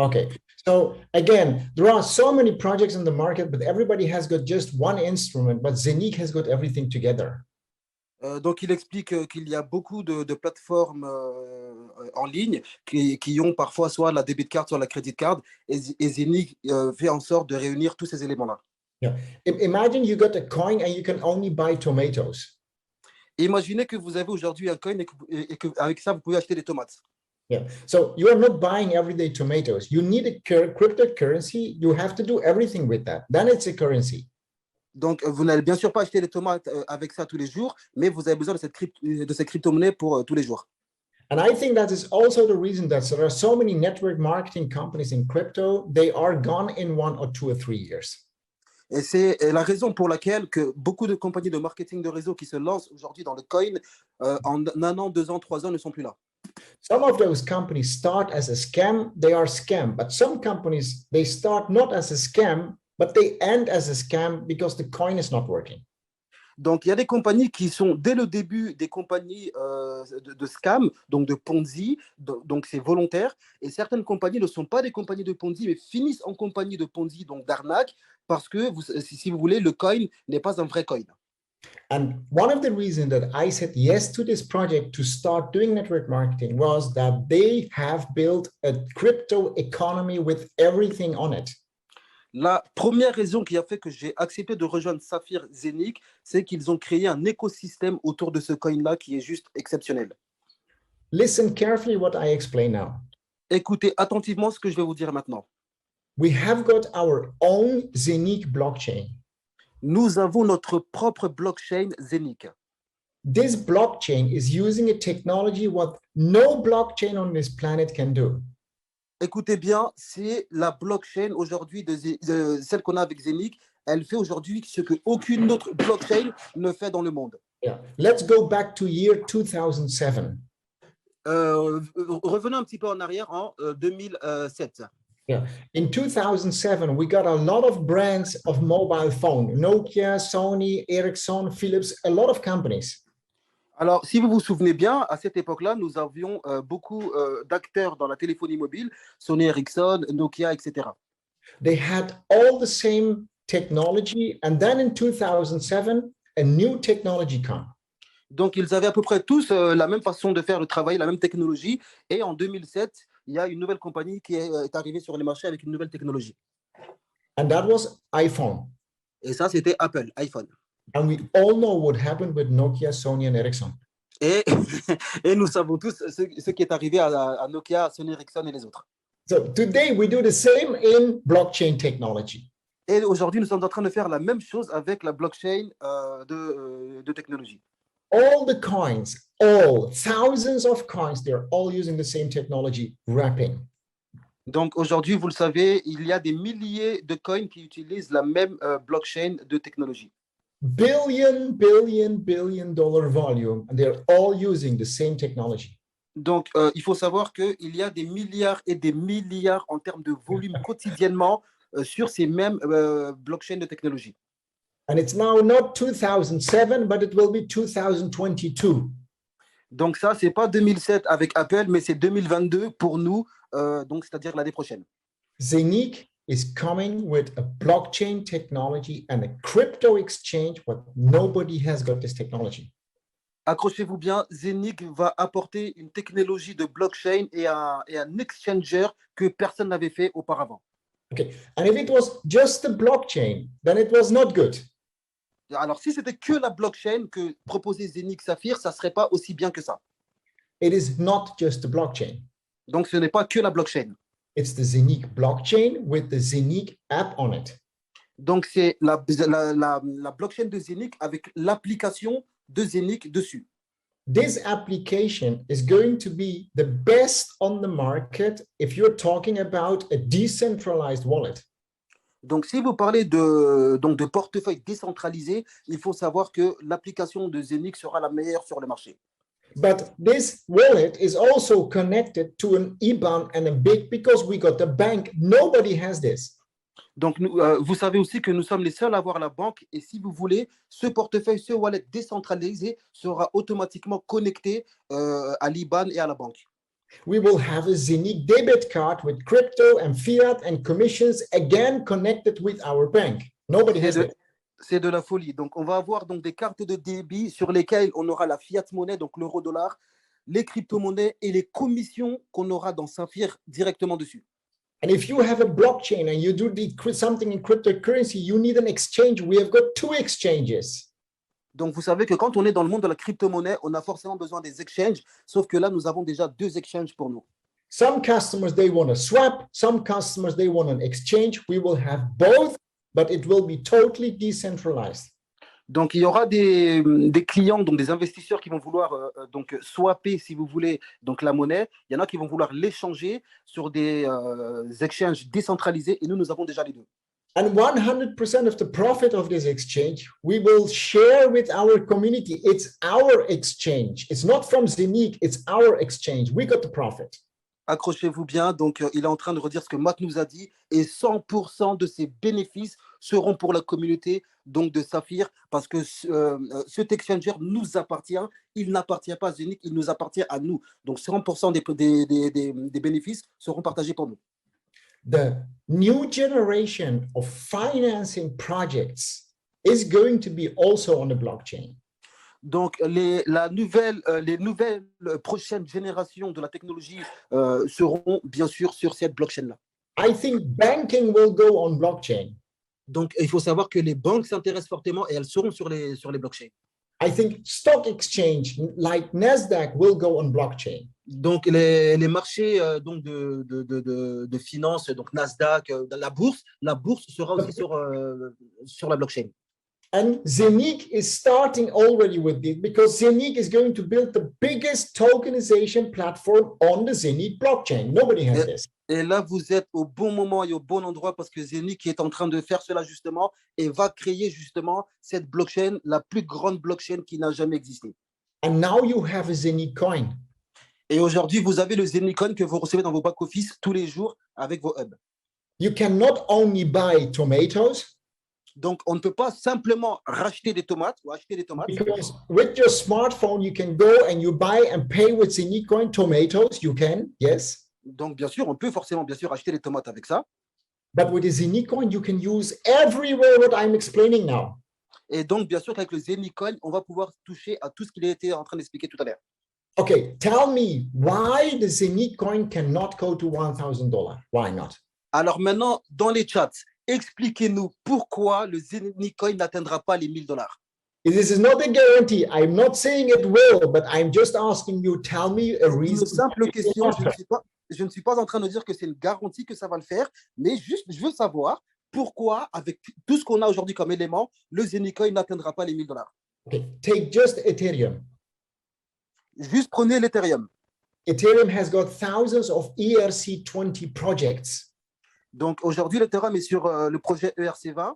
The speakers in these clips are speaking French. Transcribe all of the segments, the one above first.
Okay. So again, there are so many projects in the market, but everybody has got just one instrument, but Zeniq has got everything together. Donc, il explique qu'il y a beaucoup de plateformes en ligne qui ont parfois soit la debit card, soit la credit card, et Zeniq fait en sorte de réunir tous ces éléments-là. Yeah. Imagine you got a coin and you can only buy tomatoes. Imaginez que vous avez aujourd'hui un coin et que avec ça, vous pouvez acheter des tomates. Yeah. So you are not buying everyday tomatoes. You need a cryptocurrency. You have to do everything with that. Then it's a currency. Donc, vous n'allez bien sûr pas acheter des tomates avec ça tous les jours, mais vous avez besoin de cette crypto-monnaie pour tous les jours. And I think that is also the reason that there are so many network marketing companies in crypto. They are gone in 1 or 2 or 3 years. Et c'est la raison pour laquelle que beaucoup de compagnies de marketing de réseau qui se lancent aujourd'hui dans le coin, en 1 an, 2 ans, 3 ans, ne sont plus là. Some of those companies start as a scam. They are scam. But some companies, they start not as a scam, but they end as a scam because the coin is not working. Donc, il y a des compagnies qui sont dès le début des compagnies de scam, donc de Ponzi, donc c'est volontaire. Et certaines compagnies ne sont pas des compagnies de Ponzi, mais finissent en compagnie de Ponzi, donc d'arnaque, parce que, si vous voulez, le coin n'est pas un vrai coin. And one of the reasons that I said yes to this project to start doing network marketing was that they have built a crypto economy with everything on it. La première raison qui a fait que j'ai accepté de rejoindre Saphir Zeniq, c'est qu'ils ont créé un écosystème autour de ce coin-là qui est juste exceptionnel. Listen carefully what I explain now. Écoutez attentivement ce que je vais vous dire maintenant. We have got our own Zeniq blockchain. Nous avons notre propre blockchain Zeniq. This blockchain is using a technology what no blockchain on this planet can do. Écoutez bien, c'est la blockchain aujourd'hui de celle qu'on a avec Zeniq. Elle fait aujourd'hui ce qu'aucune autre blockchain ne fait dans le monde. Yeah. Let's go back to year 2007. Revenons un petit peu en arrière en 2007. Yeah. In 2007, we got a lot of brands of mobile phone, Nokia, Sony, Ericsson, Philips, a lot of companies. Alors, si vous vous souvenez bien, à cette époque-là, nous avions beaucoup d'acteurs dans la téléphonie mobile, Sony Ericsson, Nokia, etc. They had all the same technology. And then in 2007, a new technology came. Donc, ils avaient à peu près tous la même façon de faire le travail, la même technologie. Et en 2007, il y a une nouvelle compagnie qui est arrivée sur les marchés avec une nouvelle technologie. And that was iPhone. Et ça, c'était Apple, iPhone. And we all know what happened with Nokia, Sony, and Ericsson. Et, et nous savons tous ce qui est arrivé à Nokia, Sony Ericsson et les autres. So today we do the same in blockchain technology. Et aujourd'hui, nous sommes en train de faire la même chose avec la blockchain de technologie. All the coins, all thousands of coins, they're all using the same technology, wrapping. Donc aujourd'hui, vous le savez, il y a des milliers de coins qui utilisent la même blockchain de technologie. Billion dollar volume, and they're all using the same technology. Donc, il faut savoir qu'il y a des milliards et des milliards en termes de volume quotidiennement sur ces mêmes blockchains de technologie. And it's now not 2007, but it will be 2022. Donc ça, c'est pas 2007 avec Apple, mais c'est 2022 pour nous, donc c'est-à-dire l'année prochaine. Zeniq is coming with a blockchain technology and a crypto exchange, but nobody has got this technology. Accrochez-vous bien, Zeniq va apporter une technologie de blockchain et un exchanger que personne n'avait fait auparavant. Okay, and if it was just the blockchain, then it was not good. Alors, si c'était que la blockchain que proposait Zeniq Saphir, ça serait pas aussi bien que ça. It is not just the blockchain. Donc, ce n'est pas que la blockchain. It's the Zeniq blockchain with the Zeniq app on it. Donc, c'est la blockchain de Zeniq avec l'application de Zeniq dessus. This application is going to be the best on the market if you're talking about a decentralized wallet. Donc, si vous parlez de portefeuille décentralisé, il faut savoir que l'application de Zeniq sera la meilleure sur le marché. But this wallet is also connected to an IBAN and a BIC because we got the bank. Nobody has this. Donc, vous savez aussi que nous sommes les seuls à avoir la banque. Et si vous voulez, ce portefeuille, ce wallet décentralisé sera automatiquement connecté à l'IBAN et à la banque. We will have a Zenit debit card with crypto and fiat and commissions again connected with our bank. Nobody has it. C'est de la folie. Donc, on va avoir donc des cartes de débit sur lesquelles on aura la fiat monnaie, donc l'euro-dollar, les crypto-monnaies et les commissions qu'on aura dans Saphir directement dessus. And if you have a blockchain and you do something in cryptocurrency, you need an exchange. We have got 2 exchanges. Donc, vous savez que quand on est dans le monde de la crypto-monnaie, on a forcément besoin des exchanges, sauf que là, nous avons déjà 2 exchanges pour nous. Some customers, they want a swap. Some customers, they want an exchange. We will have both, but it will be totally decentralized. Donc, il y aura des clients, donc des investisseurs qui vont vouloir donc swapper, si vous voulez, donc la monnaie. Il y en a qui vont vouloir l'échanger sur des exchanges décentralisés et nous avons déjà les deux. And 100% of the profit of this exchange, we will share with our community. It's our exchange. It's not from Zenit, it's our exchange. We got the profit. Accrochez-vous bien, donc il est en train de redire ce que Matt nous a dit, et 100% de ces bénéfices seront pour la communauté donc de Saphir, parce que cet exchanger nous appartient, il n'appartient pas à Zenit, il nous appartient à nous. Donc 100% des bénéfices seront partagés pour nous. The new generation of financing projects is going to be also on the blockchain. Donc, les nouvelles prochaines générations de la technologie seront bien sûr sur cette blockchain-là. I think banking will go on blockchain. Donc, il faut savoir que les banques s'intéressent fortement et elles seront sur les blockchains. I think stock exchange like Nasdaq will go on blockchain. Donc, les marchés donc de finances, donc Nasdaq, la bourse sera aussi sur la blockchain. And Zenit is starting already with this because Zenit is going to build the biggest tokenization platform on the Zenit blockchain. Nobody has this. Et là, vous êtes au bon moment et au bon endroit parce que Zenit qui est en train de faire cela justement et va créer justement cette blockchain, la plus grande blockchain qui n'a jamais existé. And now you have a Zenit coin. Et aujourd'hui, vous avez le Zenit coin que vous recevez dans vos back-office tous les jours avec vos hubs. You can not only buy tomatoes. Donc, on ne peut pas simplement racheter des tomates ou acheter des tomates. Because with your smartphone, you can go and you buy and pay with Zenit coin tomatoes. You can, yes. Donc, bien sûr, on peut forcément, bien sûr, acheter des tomates avec ça. But with the Zenit coin, you can use everywhere what I'm explaining now. Et donc, bien sûr, avec le Zenit coin, on va pouvoir toucher à tout ce qu'il a été en train d'expliquer tout à l'heure. Okay, tell me why the Zenit coin cannot go to $1,000. Why not? Alors maintenant, dans les chats, expliquez-nous pourquoi le Zenit coin n'atteindra pas les $1,000. This is not a guarantee. I'm not saying it will, but I'm just asking you, tell me a reason. Une simple question, je ne suis pas en train de dire que c'est une garantie que ça va le faire, mais juste, je veux savoir pourquoi, avec tout ce qu'on a aujourd'hui comme élément, le Zenit coin n'atteindra pas les $1,000. Okay, take just Ethereum. Juste prenez l'Ethereum. Ethereum has got thousands of ERC20 projects. Donc aujourd'hui, l'Ethereum est sur le projet ERC20.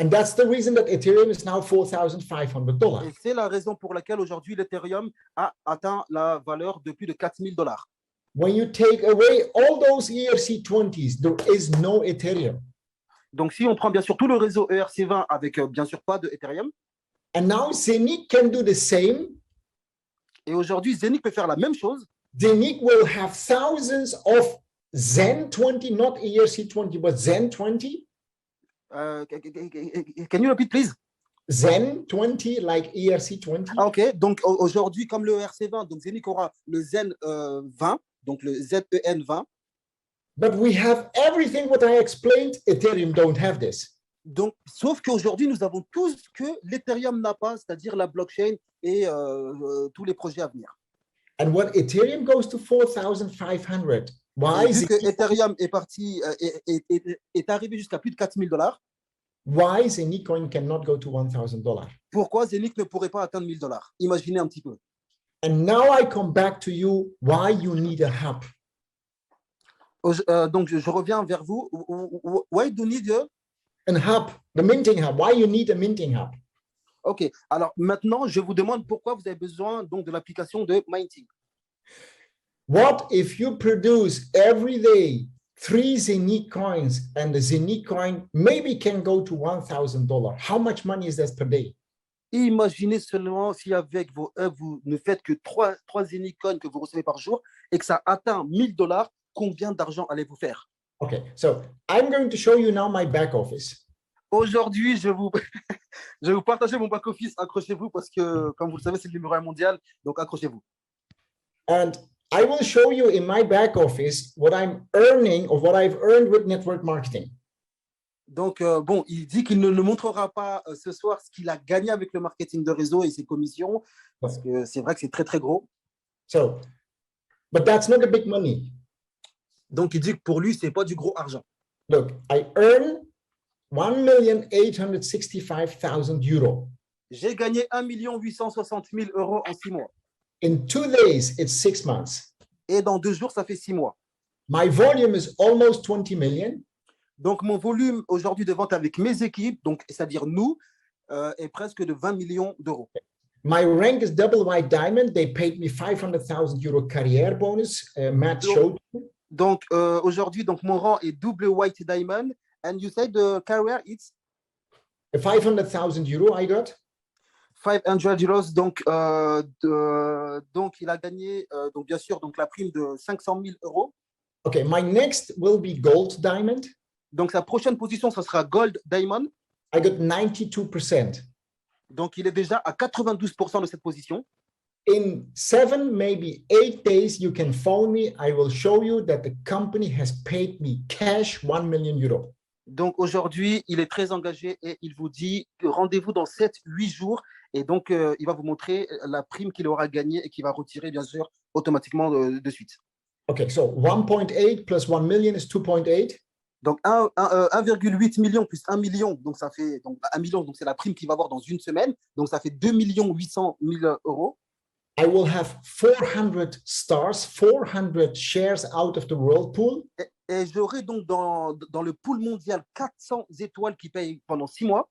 And that's the reason that Ethereum is now $4,500. Et c'est la raison pour laquelle aujourd'hui, l'Ethereum a atteint la valeur de plus de $4,000. When you take away all those ERC20s, there is no Ethereum. Donc si on prend bien sûr tout le réseau ERC20 avec bien sûr pas de Ethereum. And now Zenit can do the same. Et aujourd'hui, Zenit peut faire la même chose. Zenit will have thousands of Zen20, not ERC20, but Zen20. Can you repeat, please? Zen20, like ERC20. Ah, ok, donc aujourd'hui, comme le ERC20, donc Zenit aura le Zen 20, donc le ZEN 20. But we have everything what I explained. Ethereum don't have this. Donc, sauf qu'aujourd'hui, nous avons tout ce que l'Ethereum n'a pas, c'est-à-dire la blockchain et tous les projets à venir. And when Ethereum goes to 4,500, why vu que Ethereum est parti, est arrivé jusqu'à plus de $4,000. Why Zenit coin cannot go to $1,000? Pourquoi Zenit ne pourrait pas atteindre $1,000? Imaginez un petit peu. And now I come back to you. Why you need a hub? Donc, je reviens vers vous. Why do you need a hub? The minting hub. Why you need a minting hub? Ok. Alors maintenant, je vous demande pourquoi vous avez besoin donc de l'application de minting. What if you produce every day 3 Zenit coins and the Zenit coin maybe can go to $1,000? How much money is that per day? Imaginez seulement si avec vos hubs, vous ne faites que 3 Zenit coins que vous recevez par jour et que ça atteint $1000, combien d'argent allez-vous faire? Okay, so I'm going to show you now my back office. Aujourd'hui, je vais vous partager mon back-office. Accrochez-vous parce que, comme vous le savez, c'est le numéro 1 mondial. Donc, accrochez-vous. And I will show you in my back office what I'm earning or what I've earned with network marketing. Donc, bon, il dit qu'il ne montrera pas ce soir ce qu'il a gagné avec le marketing de réseau et ses commissions, parce que c'est vrai que c'est très, très gros. So, but that's not a big money. Donc, il dit que pour lui, ce n'est pas du gros argent. Look, I earn 1,865,000 euros. J'ai gagné 1 860 000 euros en 6 mois. In 2 days, it's 6 months. Et dans 2 jours, ça fait 6 mois. My volume is almost 20 million. Donc, mon volume aujourd'hui de vente avec mes équipes, donc c'est-à-dire nous, est presque de 20 millions d'euros. My rank is double white diamond. They paid me 500,000 euro career bonus. Matt showed. Donc, aujourd'hui, donc, mon rang est double white diamond. And you said the career, it's 500,000 euro I got. 500 euros. Donc, donc il a gagné, donc bien sûr, donc la prime de 500 000 euros. Okay, my next will be gold diamond. Donc, sa prochaine position, ce sera gold diamond. I got 92%. Donc, il est déjà à 92% de cette position. In 7, maybe 8 days, you can phone me. I will show you that the company has paid me cash 1 million euro. Donc, aujourd'hui, il est très engagé et il vous dit rendez-vous dans 7-8 jours. Et donc, il va vous montrer la prime qu'il aura gagnée et qu'il va retirer, bien sûr, automatiquement de suite. Okay, so 1.8 plus 1 million is 2.8. Donc, 1,8 million plus 1 million, donc ça fait donc 1 million, donc c'est la prime qu'il va avoir dans une semaine. Donc, ça fait 2 800 000 euros. I will have 400 stars, 400 shares out of the whirlpool. Et j'aurai donc dans le pool mondial 400 étoiles qui payent pendant 6 mois.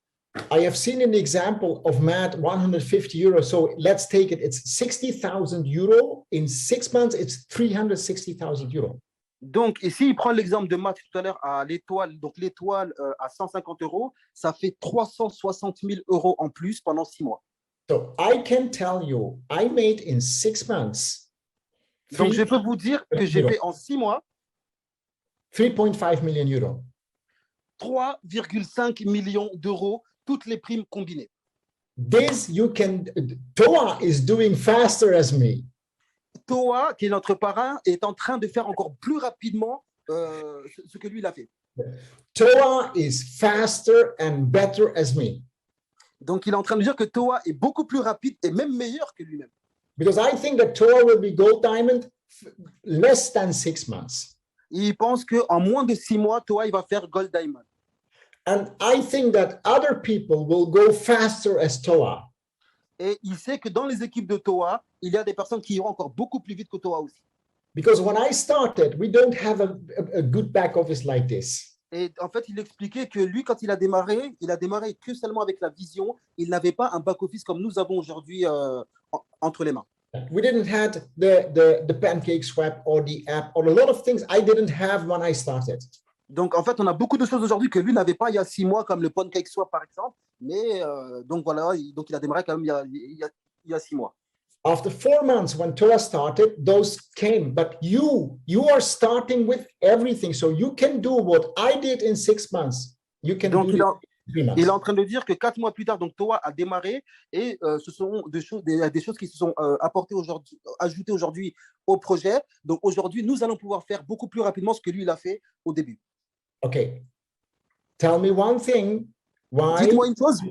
I have seen an example of Matt 150 euros. So let's take it. It's 60,000 euro. In 6 months, it's 360,000 euros. Donc, ici, il prend l'exemple de Matt tout à l'heure à l'étoile. Donc, l'étoile à 150 euros, ça fait 360 000 euros en plus pendant 6 mois. So I can tell you, I made in 6 months. Donc, je peux vous dire que j'ai fait en 6 mois 3.5 million euros. 3,5 millions d'euros, toutes les primes combinées. This you can, Toa is doing faster as me. Toa, qui est notre parrain, est en train de faire encore plus rapidement ce que lui, il a fait. Toa is faster and better as me. Donc, il est en train de dire que Toa est beaucoup plus rapide et même meilleur que lui-même. Because I think that Toa will be gold diamond less than 6 months. Il pense qu'en moins de 6 mois, Toa, il va faire gold diamond. And I think that other people will go faster as Toa. Et il sait que dans les équipes de Toa, il y a des personnes qui iront encore beaucoup plus vite que Toa aussi. Because when I started, we don't have a good back office like this. Et en fait, il expliquait que lui, quand il a démarré que seulement avec la vision. Il n'avait pas un back-office comme nous avons aujourd'hui entre les mains. We didn't have the pancake swap or the app or a lot of things I didn't have when I started. Donc, en fait, on a beaucoup de choses aujourd'hui que lui n'avait pas il y a 6 mois, comme le pancake swap, par exemple. Mais donc, voilà, donc il a démarré quand même il y a 6 mois. After 4 months, when Toa started, those came. But you are starting with everything. So you can do what I did in 6 months. You can donc, do it in 3 months. Il est en train de dire que 4 mois plus tard, donc Toa a démarré et ce sont des choses qui se sont ajoutées aujourd'hui au projet. Donc aujourd'hui, nous allons pouvoir faire beaucoup plus rapidement ce que lui, il a fait au début. Okay. Tell me one thing. Dites-moi une chose.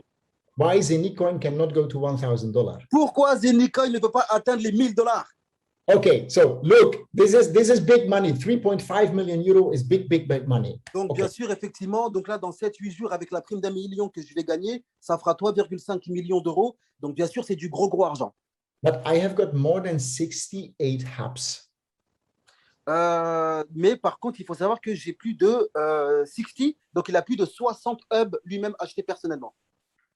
Why Zenicoin cannot go to $1,000? Pourquoi Zenicoin ne peut pas atteindre les $1,000? Okay, so look, this is big money. 3.5 million euro is big money. Donc, okay. Bien sûr, effectivement, donc là, dans 7-8 jours, avec la prime d'1 million que je vais gagner, ça fera 3,5 millions d'euros. Donc, bien sûr, c'est du gros argent. But I have got more than 68 hubs. Mais par contre, il faut savoir que j'ai plus de 60, donc il a plus de 60 hubs lui-même achetés personnellement.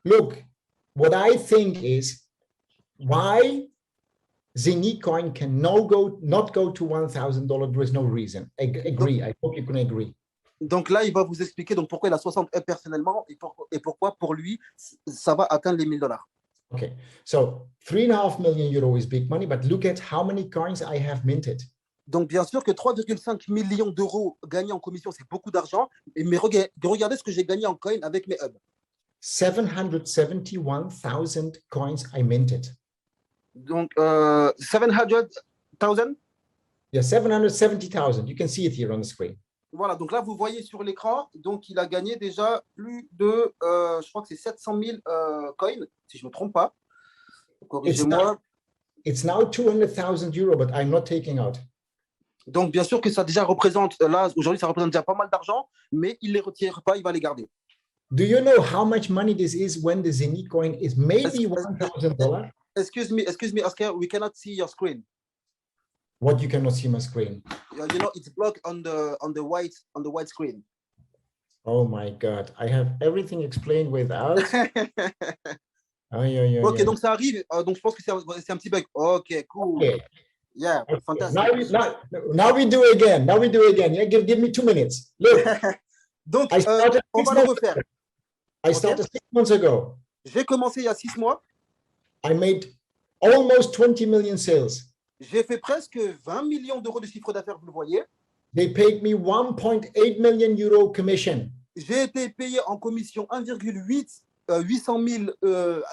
Look, what I think is why Zenicoin can not go to $1,000. There is no reason. Agree. I hope you can agree. Donc là, il va vous expliquer donc pourquoi il a 60 hubs personnellement et pourquoi pour lui, ça va atteindre les $1,000. Okay, so 3.5 million euro is big money, but look at how many coins I have minted. Donc, bien sûr que 3,5 millions d'euros gagnés en commission, c'est beaucoup d'argent. Mais regardez ce que j'ai gagné en coin avec mes hubs. 771,000 coins I minted. Donc, 700,000. Yeah, 770,000. You can see it here on the screen. Voilà, donc là, vous voyez sur l'écran, donc il a gagné déjà plus de, je crois que c'est 700 000 coins, si je ne me trompe pas. Corrigez-moi. It's now 200,000 euros, but I'm not taking out. Donc, bien sûr que ça déjà représente, là, aujourd'hui, ça représente déjà pas mal d'argent, mais il ne les retire pas, il va les garder. Do you know how much money this is when the Zenit coin is maybe $1,000? Excuse me, Oscar, we cannot see your screen. What, you cannot see my screen? You know, it's blocked on the white screen. Oh my God, I have everything explained without. Ok, donc ça arrive. Donc je pense que c'est un petit bug. Ok, cool. Okay. Yeah, Okay. fantastic. Now we do again. Yeah, give me 2 minutes. Look. Donc, I started on va le refaire. I started 6 months ago. J'ai commencé il y a 6 mois. I made almost 20 million sales. J'ai fait presque 20 millions d'euros de chiffre d'affaires, vous le voyez. They paid me 1.8 million euro commission. J'ai été payé en commission 800 000,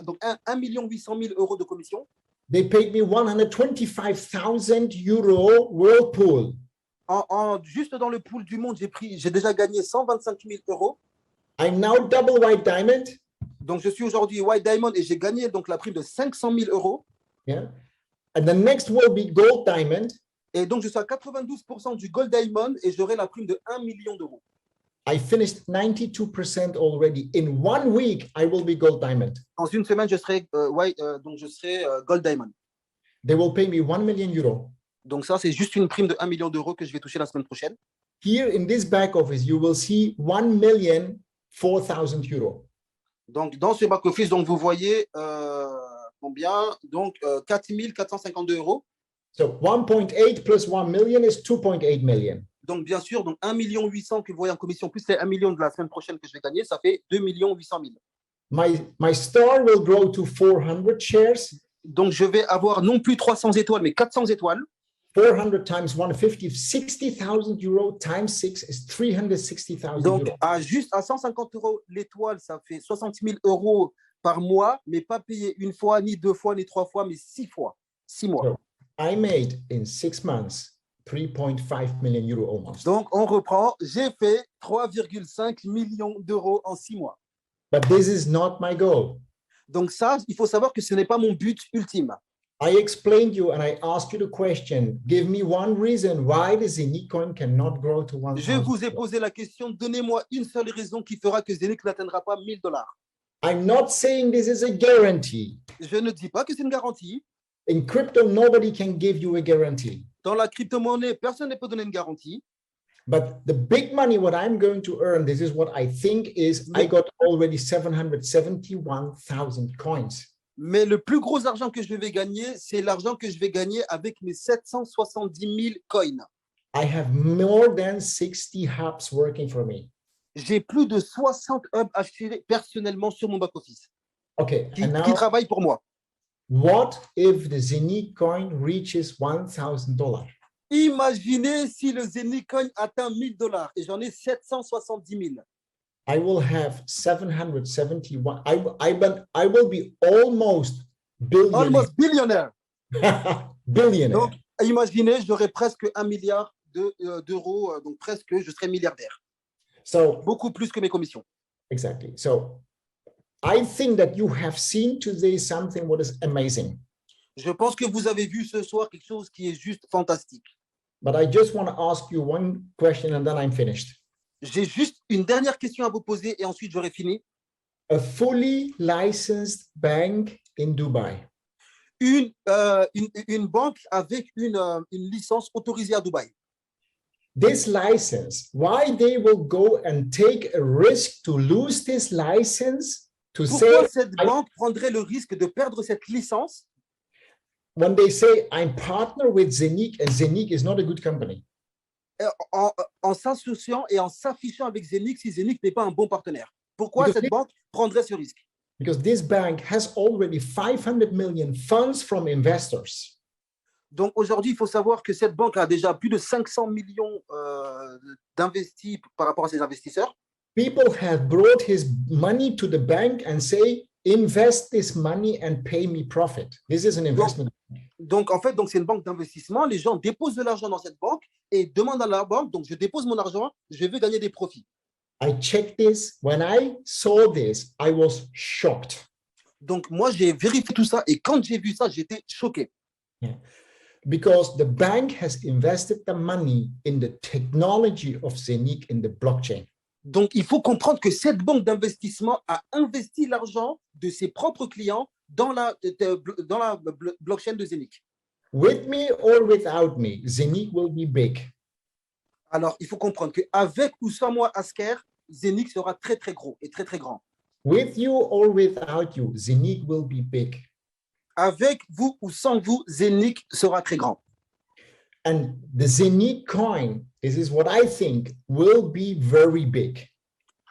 donc 1 800 000 euros de commission. They paid me 125,000 euro Whirlpool. Juste dans le pool du monde, j'ai déjà gagné 125 000 euros. I'm now double white diamond. Donc, je suis aujourd'hui white diamond et j'ai gagné donc la prime de 500 000 euros. Yeah. And the next will be gold diamond. Et donc, je suis à 92% du gold diamond et j'aurai la prime de 1 million d'euros. I finished 92% already. In 1 week, I will be gold diamond. Dans une semaine, je serai gold diamond. They will pay me 1 million euro. Donc ça, c'est juste une prime de 1 million d'euros que je vais toucher la semaine prochaine. Here in this back office, you will see 1,004,000 euros. Donc, dans ce back office, donc, vous voyez combien? Donc, 4 452 euros. So 1.8 plus 1 million is 2.8 million. Donc, bien sûr, donc 1 800 000 que vous voyez en commission, plus les 1 million de la semaine prochaine que je vais gagner, ça fait 2 800 000. My store will grow to 400 shares. Donc, je vais avoir non plus 300 étoiles, mais 400 étoiles. 400 times 150, 60,000 euros times 6 is 360,000 Donc, euros. Juste à 150 euros l'étoile, ça fait 60 000 euros par mois, mais pas payé une fois, ni 2 fois, ni 3 fois, mais 6 fois. 6 mois. So I made in 6 months 3.5 million euro almost. Donc, on reprend. J'ai fait 3,5 millions d'euros en 6 mois. But this is not my goal. Donc ça, il faut savoir que ce n'est pas mon but ultime. I explained you and I asked you the question. Give me one reason why the Zenit coin cannot grow to 1,000. Je vous ai posé la question. Donnez-moi une seule raison qui fera que Zenit n'atteindra pas $1,000. I'm not saying this is a guarantee. Je ne dis pas que c'est une garantie. In crypto, nobody can give you a guarantee. Dans la crypto-monnaie, personne ne peut donner une garantie. But the big money, what I'm going to earn, this is what I think is, I got already 771,000 coins. Mais le plus gros argent que je vais gagner, c'est l'argent que je vais gagner avec mes 770 000 coins. I have more than 60 hubs working for me. J'ai plus de 60 hubs achetés personnellement sur mon back-office Okay, qui and now, travaillent pour moi. what if the Zenit coin reaches $1,000? Imaginez si le Zenit coin atteint $1,000 et j'en ai 770 000. I will have 771. I will be almost billionaire. Almost billionaire. Billionaire. Donc, imaginez, j'aurais presque 1 milliard d'euros, donc presque, je serais milliardaire. So, Beaucoup plus que mes commissions. exactly. So, I think that you have seen today something what is amazing. Je pense que vous avez vu ce soir quelque chose qui est juste fantastique. But I just want to ask you one question and then I'm finished. J'ai juste une dernière question à vous poser et ensuite j'aurai fini. A fully licensed bank in Dubai. Une banque avec une licence autorisée à Dubaï. This license, why they will go and take a risk to lose this license to Pourquoi say, cette banque prendrait le risque de perdre cette licence when they say I'm partner with Zenit and Zenit is not a good company? en s'associant et en s'affichant avec Zenit si Zenit n'est pas un bon partenaire? Pourquoi Because cette banque prendrait ce risque? Because this bank has already 500 million funds from investors. Donc aujourd'hui, il faut savoir que cette banque a déjà plus de 500 millions d'investis par rapport à ses investisseurs. People have brought his money to the bank and say, invest this money and pay me profit. This is an investment. Donc en fait, c'est une banque d'investissement. Les gens déposent de l'argent dans cette banque et demandent à la banque, donc je dépose mon argent, je veux gagner des profits. I checked this. When I saw this, I was shocked. Donc moi, j'ai vérifié tout ça et quand j'ai vu ça, j'étais choqué. Yeah. Because the bank has invested the money in the technology of Zeniq in the blockchain. Donc, il faut comprendre que cette banque d'investissement a investi l'argent de ses propres clients dans la blockchain de Zeniq. With me or without me, Zeniq will be big. Alors, il faut comprendre qu'avec ou sans moi, Asker, Zeniq sera très, très gros et très, très grand. With you or without you, Zeniq will be big. Avec vous ou sans vous, Zeniq sera très grand. And the Zeniq coin, this is what I think, will be very big.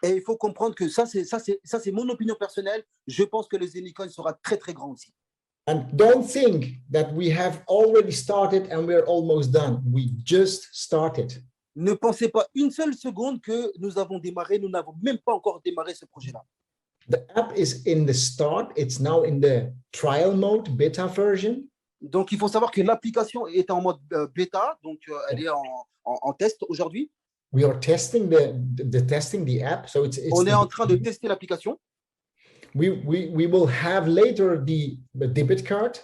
Et il faut comprendre que ça, c'est mon opinion personnelle. Je pense que le Zeniq coin sera très, très grand aussi. And don't think that we have already started and we're almost done. We just started. Ne pensez pas une seule seconde que nous avons démarré. Nous n'avons même pas encore démarré ce projet-là. The app is in the start. It's now in the trial mode, beta version. Donc, il faut savoir que l'application est en mode bêta, donc elle est en test aujourd'hui. We are testing testing the app, so it's On est en train de tester l'application. We will have later the debit card.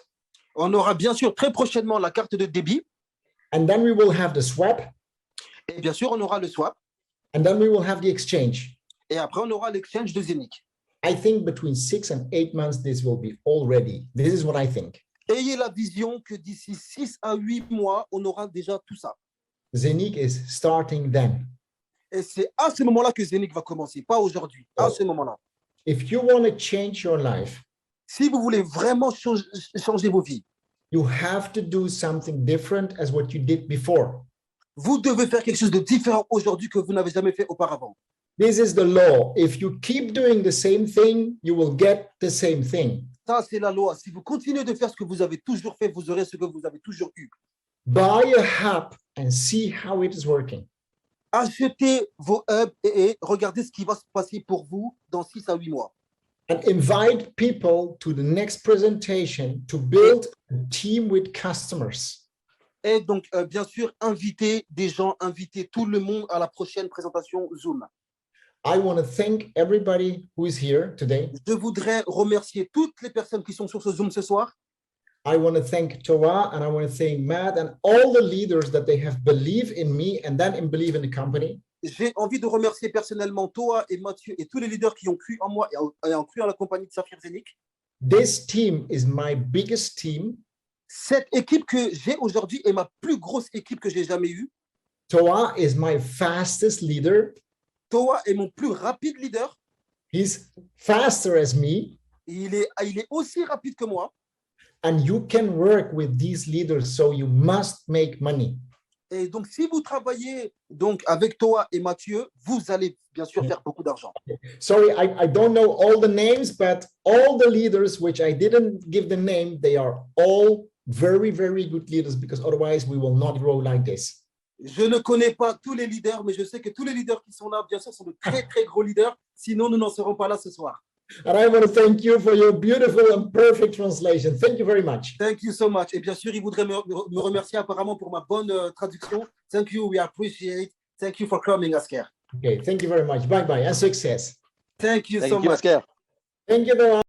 On aura bien sûr très prochainement la carte de débit. And then we will have the swap. Et bien sûr, on aura le swap. And then we will have the exchange. Et après, on aura l'exchange de Zeniq. I think between 6 and 8 months, this will be all ready. This is what I think. Ayez la vision que d'ici 6 à 8 mois, on aura déjà tout ça. Zeniq is starting then. Et c'est à ce moment-là que Zeniq va commencer, pas aujourd'hui, à ce moment-là. If you want to change your life, si vous voulez vraiment changer vos vies, you have to do something different as what you did before. Vous devez faire quelque chose de différent aujourd'hui que vous n'avez jamais fait auparavant. This is the law. If you keep doing the same thing, you will get the same thing. Ça, c'est la loi. Si vous continuez de faire ce que vous avez toujours fait, vous aurez ce que vous avez toujours eu. Buy a hub and see how it is working. Achetez vos hubs et regardez ce qui va se passer pour vous dans 6 à 8 mois. And invite people to the next presentation to build a team with customers. Et donc, bien sûr, invitez des gens, invitez tout le monde à la prochaine présentation Zoom. I want to thank everybody who is here today. Je voudrais remercier toutes les personnes qui sont sur ce Zoom ce soir. I want to thank Toa and I want to thank Matt and all the leaders that they have believed in me and then believe in the company. J'ai envie de remercier personnellement Toa et Mathieu et tous les leaders qui ont cru en moi et ont cru en la compagnie de Saphir Zeniq. This team is my biggest team. Cette équipe que j'ai aujourd'hui est ma plus grosse équipe que j'ai jamais eue. Toa is my fastest leader. Toa est mon plus rapide leader. He's faster as me. Il est aussi rapide que moi. And you can work with these leaders, so you must make money. Et donc, si vous travaillez donc avec Toa et Mathieu, vous allez bien sûr faire beaucoup d'argent. Sorry, I don't know all the names, but all the leaders, which I didn't give the name, they are all very, very good leaders, because otherwise we will not grow like this. Je ne connais pas tous les leaders, mais je sais que tous les leaders qui sont là, bien sûr, sont de très, très gros leaders. Sinon, nous n'en serons pas là ce soir. And I want to thank you for your beautiful and perfect translation. Thank you very much. Thank you so much. Et bien sûr, il voudrait me remercier apparemment pour ma bonne traduction. Thank you. We appreciate. Thank you for coming, Asker. Okay, thank you very much. Bye-bye and success. Thank you so much. Asker. Thank you, Noah.